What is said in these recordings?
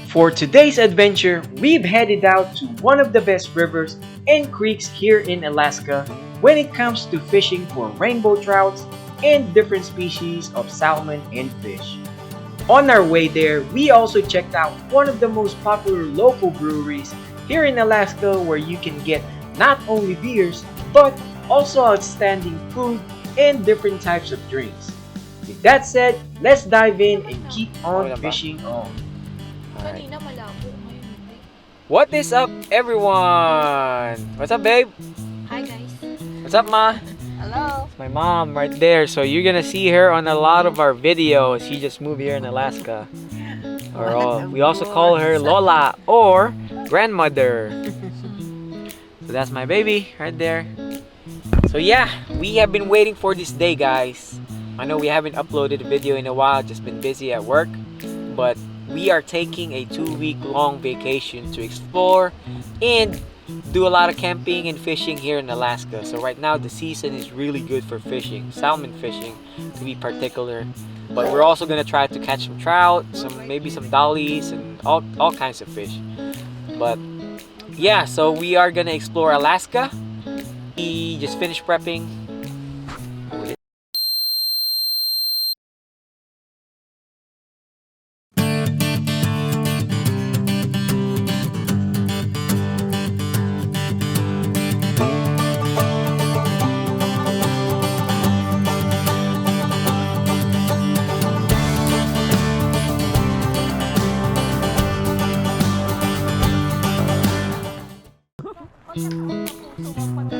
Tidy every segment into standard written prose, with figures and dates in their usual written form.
For today's adventure, we've headed out to one of the best rivers and creeks here in Alaska when it comes to fishing for rainbow trouts and different species of salmon and fish. On our way there, we also checked out one of the most popular local breweries here in Alaska where you can get not only beers but also outstanding food and different types of drinks. With that said, let's dive in and keep on fishing on. Kanina malabo, ngayon hindi. What is up, everyone? What's up, babe? Hi guys. What's up, ma? Hello. It's my mom right there. So you're gonna see her on a lot of our videos. She just moved here in Alaska. We also call her Lola or grandmother. So that's my baby right there. So yeah, we have been waiting for this day, guys. I know we haven't uploaded a video in a while, just been busy at work, but we are taking a 2-week long vacation to explore and do a lot of camping and fishing here in Alaska. So right now the season is really good for fishing, salmon fishing to be particular. But we're also gonna try to catch some trout, maybe some dollies and all kinds of fish. But yeah, so we are gonna explore Alaska. We just finished prepping.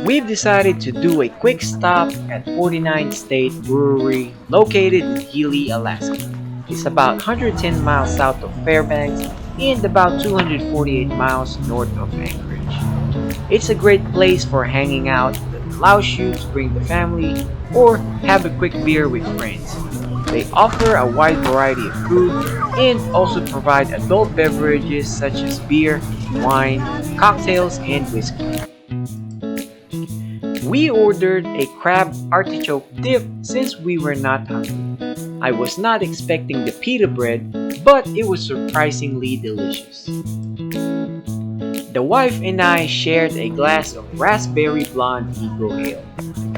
We've decided to do a quick stop at 49 State Brewery located in Healy, Alaska. It's about 110 miles south of Fairbanks and about 248 miles north of Anchorage. It's a great place for hanging out that allows you to bring the family or have a quick beer with friends. They offer a wide variety of food and also provide adult beverages such as beer, wine, cocktails, and whiskey. We ordered a crab artichoke dip since we were not hungry. I was not expecting the pita bread, but it was surprisingly delicious. The wife and I shared a glass of raspberry blonde Eagle Ale.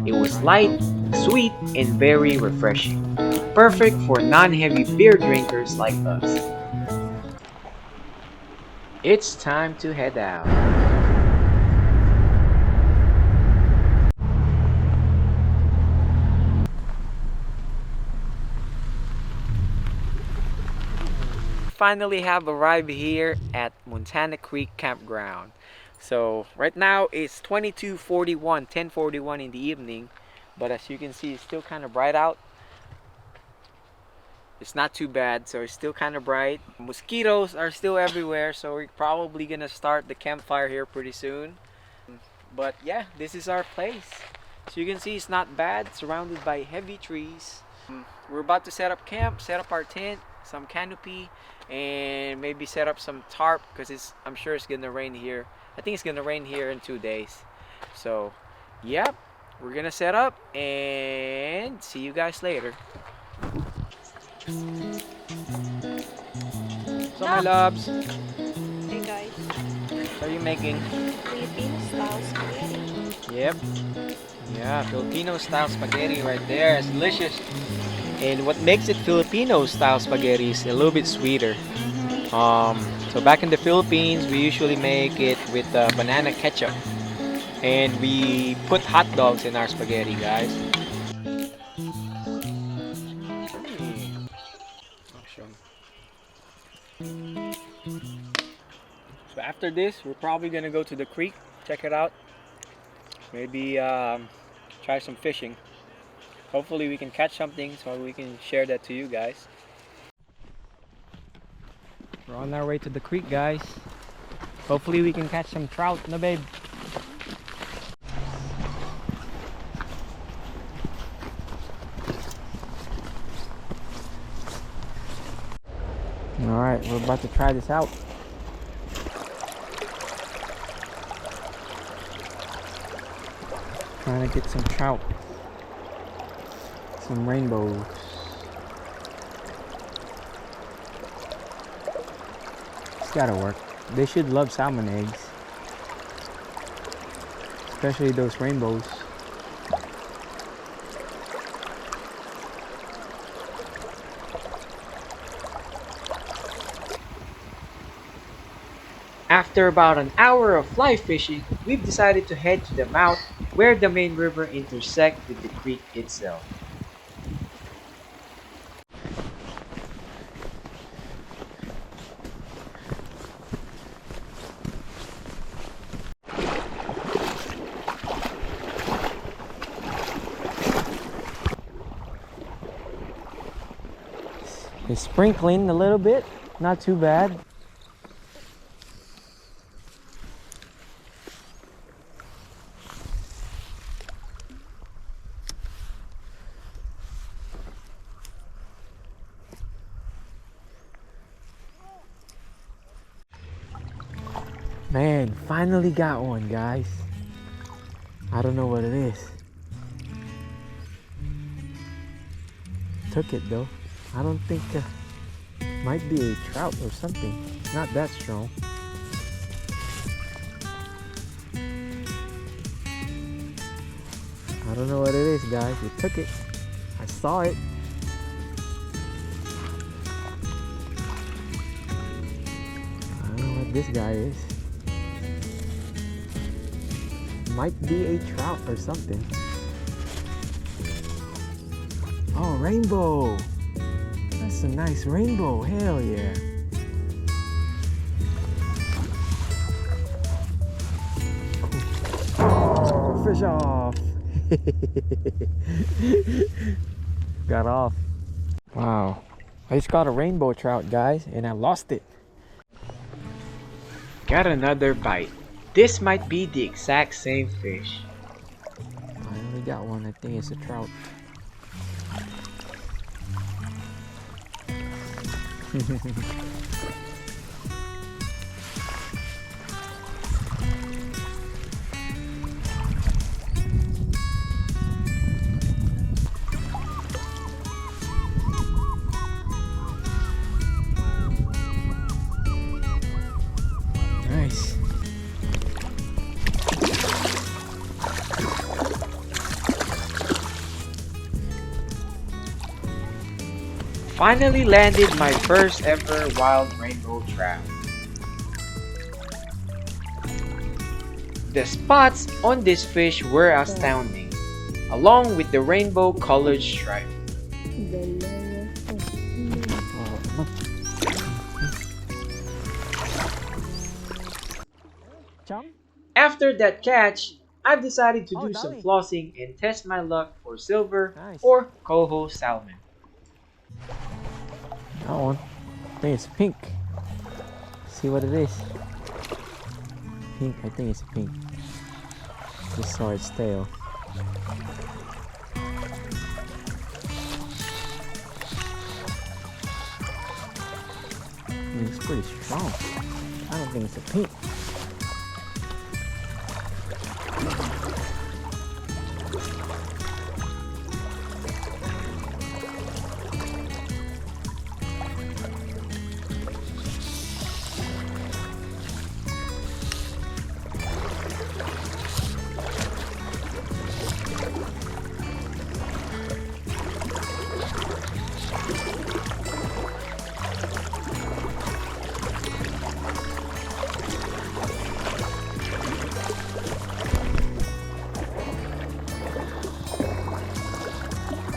It was light, sweet, and very refreshing. Perfect for non-heavy beer drinkers like us. It's time to head out. Finally have arrived here at Montana Creek Campground. So right now it's 22:41, 10:41 in the evening, but as you can see it's still kind of bright out. It's not too bad, so it's still kind of bright. Mosquitoes are still everywhere, so we're probably gonna start the campfire here pretty soon. But yeah, this is our place. So you can see it's not bad, surrounded by heavy trees. We're about to set up camp, set up our tent, some canopy, and maybe set up some tarp because I'm sure it's gonna rain here. I think it's gonna rain here in 2 days. So yep, we're gonna set up and see you guys later. So my loves, Hey guys. what are you making? Filipino style spaghetti. Yep. Yeah, Filipino style spaghetti right there. It's delicious. And what makes it Filipino style spaghetti is a little bit sweeter. So back in the Philippines, we usually make it with banana ketchup. And we put hot dogs in our spaghetti, guys. So after this, we're probably gonna go to the creek, check it out. Maybe try some fishing. Hopefully we can catch something so we can share that to you guys. We're on our way to the creek, guys. Hopefully we can catch some trout, no babe? Alright, we're about to try this out. Trying to get some trout. Some rainbows. It's gotta work. They should love salmon eggs, especially those rainbows. After about an hour of fly fishing, we've decided to head to the mouth where the main river intersects with the creek itself. It's sprinkling a little bit, not too bad. Man, finally got one, guys. I don't know what it is. Took it though. I don't think might be a trout or something. Not that strong. I don't know what it is, guys. We took it. I saw it. I don't know what this guy is. Might be a trout or something. Oh, rainbow. That's a nice rainbow. Hell yeah. Oh, fish off. Got off. Wow. I just got a rainbow trout, guys, and I lost it. Got another bite. This might be the exact same fish. I only got one. I think it's a trout. Nice. Finally landed my first ever wild rainbow trout. The spots on this fish were astounding, along with the rainbow colored stripe. After that catch, I've decided to do some flossing and test my luck for silver or coho salmon. That one. I think it's pink. See what it is. Pink. I think it's pink. Just saw its tail. It's pretty strong. I don't think it's a pink.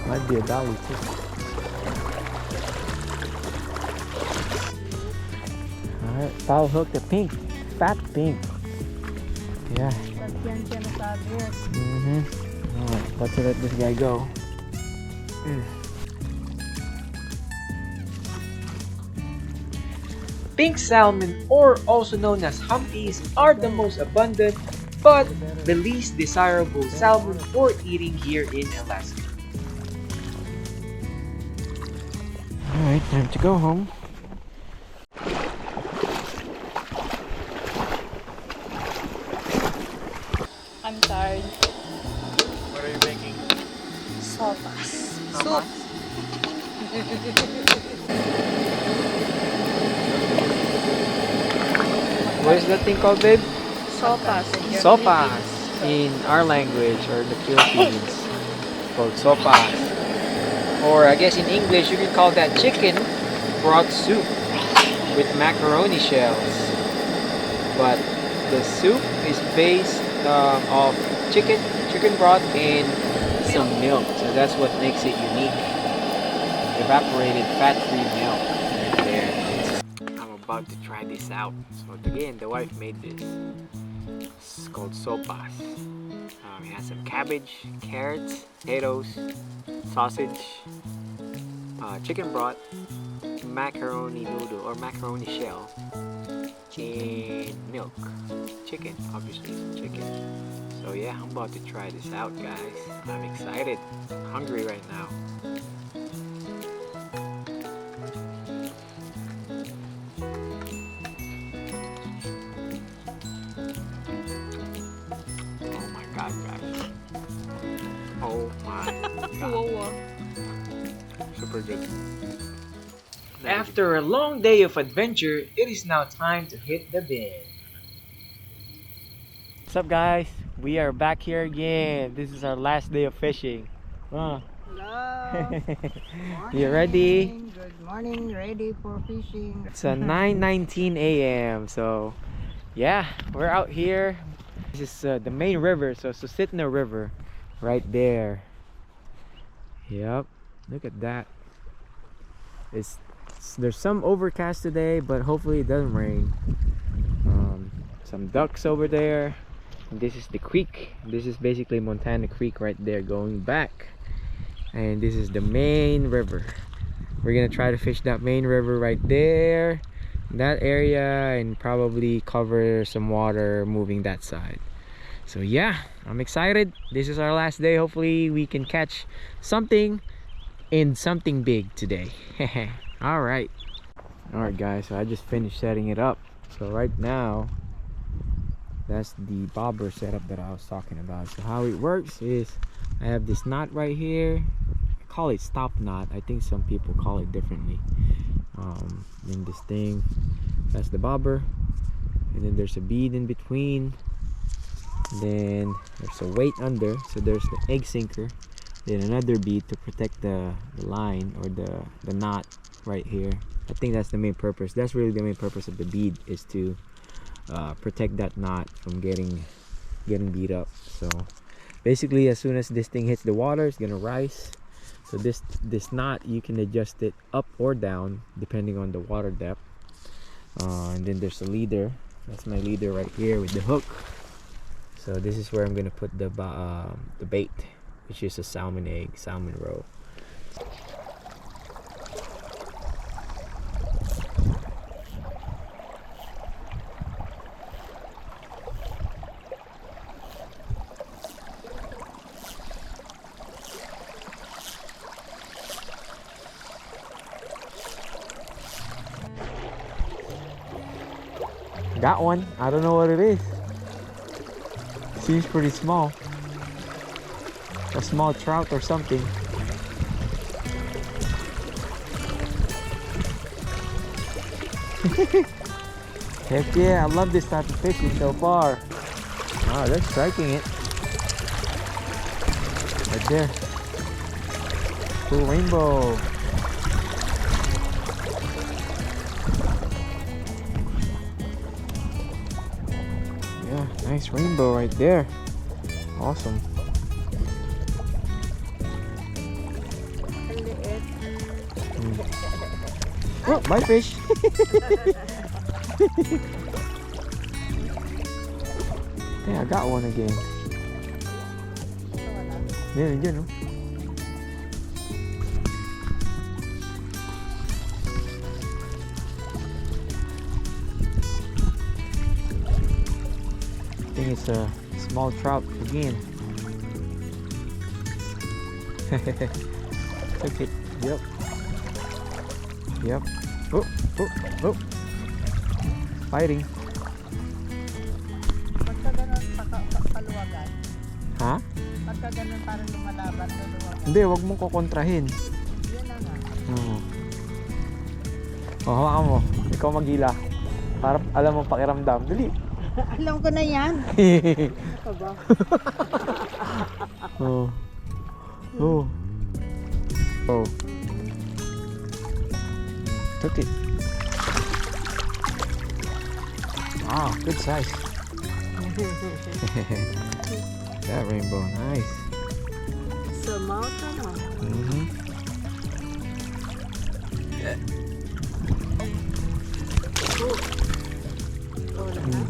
Might be a dolly too. Alright, foul hook the pink. Fat pink. Yeah. Alright, about to let this guy go. Pink salmon, or also known as humpies, are the most abundant but the least desirable salmon for eating here in Alaska. Alright, time to go home. I'm tired. What are you making? Sopas. Soup. What is that thing called, babe? Sopas in your Sopas Philippines. in our language or the Philippines. Called sopas. Or I guess in English you could call that chicken broth soup with macaroni shells. But the soup is based of chicken broth and some milk. So that's what makes it unique. Evaporated fat-free milk right there. I'm about to try this out. So again, the wife made this. It's called sopas. It has some cabbage, carrots, potatoes, sausage, chicken broth, macaroni noodle or macaroni shell, and milk. Chicken, obviously some chicken. So yeah, I'm about to try this out, guys. I'm excited. I'm hungry right now. Oh my god, guys. Oh my god. Wow. Super good. After a long day of adventure, it is now time to hit the bin. What's up, guys? We are back here again. This is our last day of fishing. Hello. You ready? Good morning. Ready for fishing. It's 9:19 a.m. So yeah, we're out here. This is the main river, so Susitna River right there. Yep, look at that. There's some overcast today, but hopefully it doesn't rain. Some ducks over there. And this is the creek. This is basically Montana Creek right there going back. And this is the main river. We're gonna try to fish that main river right there, that area, and probably cover some water moving that side. So yeah, I'm excited. This is our last day. Hopefully we can catch something and something big today. all right guys, so I just finished setting it up. So right now that's the bobber setup that I was talking about. So how it works is I have this knot right here. I call it stop knot. I think some people call it differently. Then this thing, that's the bobber, and then there's a bead in between. Then there's a weight under, so there's the egg sinker, then another bead to protect the line or the knot right here. I think that's the main purpose. That's really the main purpose of the bead, is to protect that knot from getting beat up. So basically, as soon as this thing hits the water, it's gonna rise. So this knot, you can adjust it up or down depending on the water depth. And then there's a leader. That's my leader right here with the hook. So this is where I'm gonna put the bait, which is a salmon egg, salmon roe. Got one. I don't know what it is. Seems pretty small. A small trout or something. Heck yeah, I love this type of fishing so far. Wow, they're striking it. Right there. Cool rainbow. Yeah, nice rainbow right there. Awesome. Oh, my fish. Yeah, I got one again. Yeah, you know. I think it's a small trout again. Took it. Yep. Yep. Oh, oh, oh. Fighting. Pagka ganun, paluwagan. Ha? Pagka ganun, parang lumalaban, luluwagan. Hindi, wag mong kukontrahin. Yun na nga. Oh, hawakan mo. Ikaw magila. Para alam mo pakiramdam. Dali. Alam ko na yan. Ano ba? Oh. Oh. Oh. Took it. Wow, good size. That rainbow, nice. Sa mouth, ano? Mm-hmm.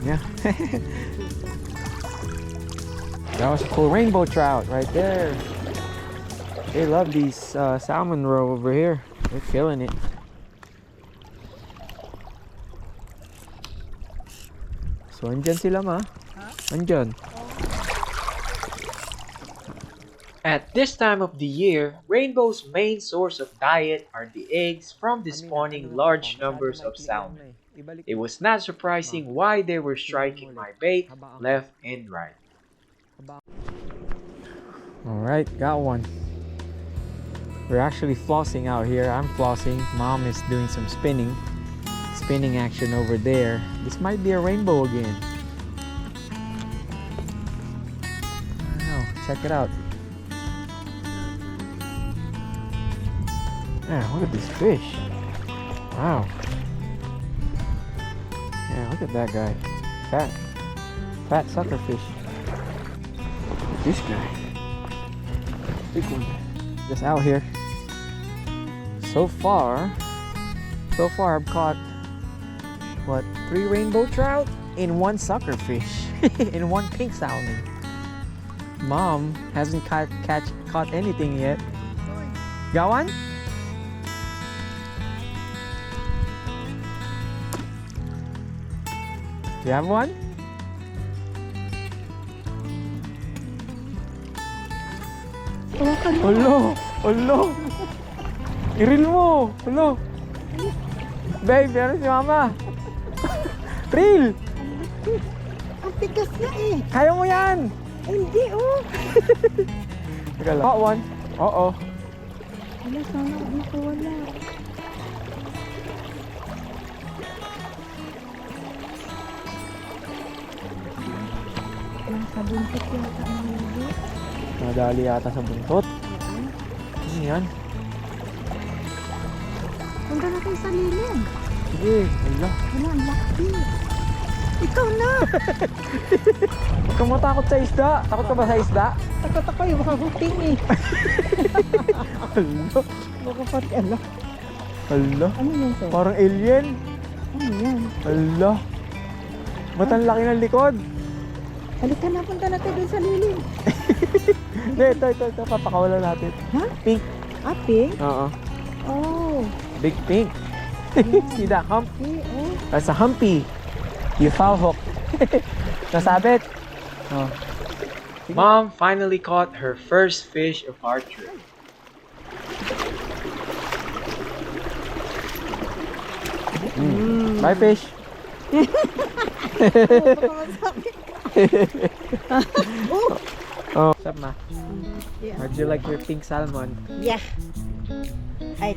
Yeah. That was a cool rainbow trout right there. They love these salmon roe over here. They're killing it. So, andyan sila ma. Andyan. At this time of the year, Rainbow's main source of diet are the eggs from the spawning large numbers of salmon. It was not surprising why they were striking my bait left and right. Alright, got one. We're actually flossing out here. I'm flossing. Mom is doing some spinning action over there. This might be a rainbow again. I don't know. Check it out. Yeah, look at this fish. Wow. Yeah, look at that guy. Fat sucker fish. Look at this guy. Big one. Just out here. So far I've caught what, 3 rainbow trout in 1 sucker fish in 1 pink salmon. Mom hasn't caught anything yet. Got one? You have one? Hello! Hello! I-reel mo! Hello! Babe, meron si mama! Reel! Ang tigas na eh. Kaya mo yan! Hindi oh. Teka lang. Caught one. Uh-oh. Wala, sana dito wala. Nasa buntot yata ang hindi. Nadali yata sa buntot. Ano yan? Punta na kayo sa lilim. Sige, wala. Wala, ang laki. Ikaw na! Huwag kang matakot sa isda. Takot ka ba sa isda? Takot ako yung mga huting eh. Hala. Baka pati ala. Hala. Ano yan sir? Parang alien. Ano yan? Hala. Ba't ang laki ng likod? Halika na, punta natin dun sa lilim. Hindi, ito. Papakawalan natin. Ha? Pink. Ah, pink? Oo. Oh. Big pink. See that hump? Okay, oh. That's a humpy. You foul hook. Nasabit. Oh. Mom finally caught her first fish of our trip. Bye, fish. Oh, what's up, ma? Yeah. How'd you like your pink salmon? Yeah. I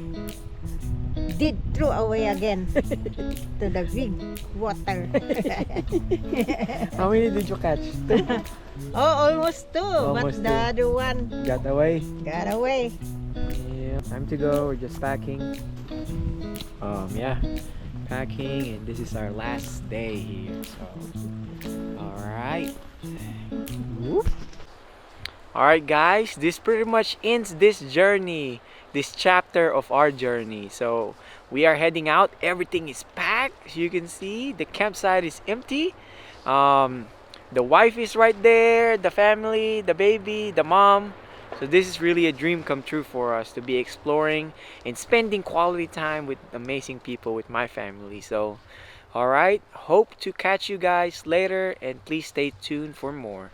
did throw away again to the big water. How many did you catch? Oh, almost two. Almost but the other one Got away. got away. Yeah, time to go. We're just packing. Yeah, packing, and this is our last day here. So, all right. All right, guys. This pretty much ends this journey, this chapter of our journey. So we are heading out. Everything is packed. As you can see, the campsite is empty. The wife is right there, the family, the baby, the mom. So this is really a dream come true for us to be exploring and spending quality time with amazing people, with my family. So, all right, hope to catch you guys later, and please stay tuned for more.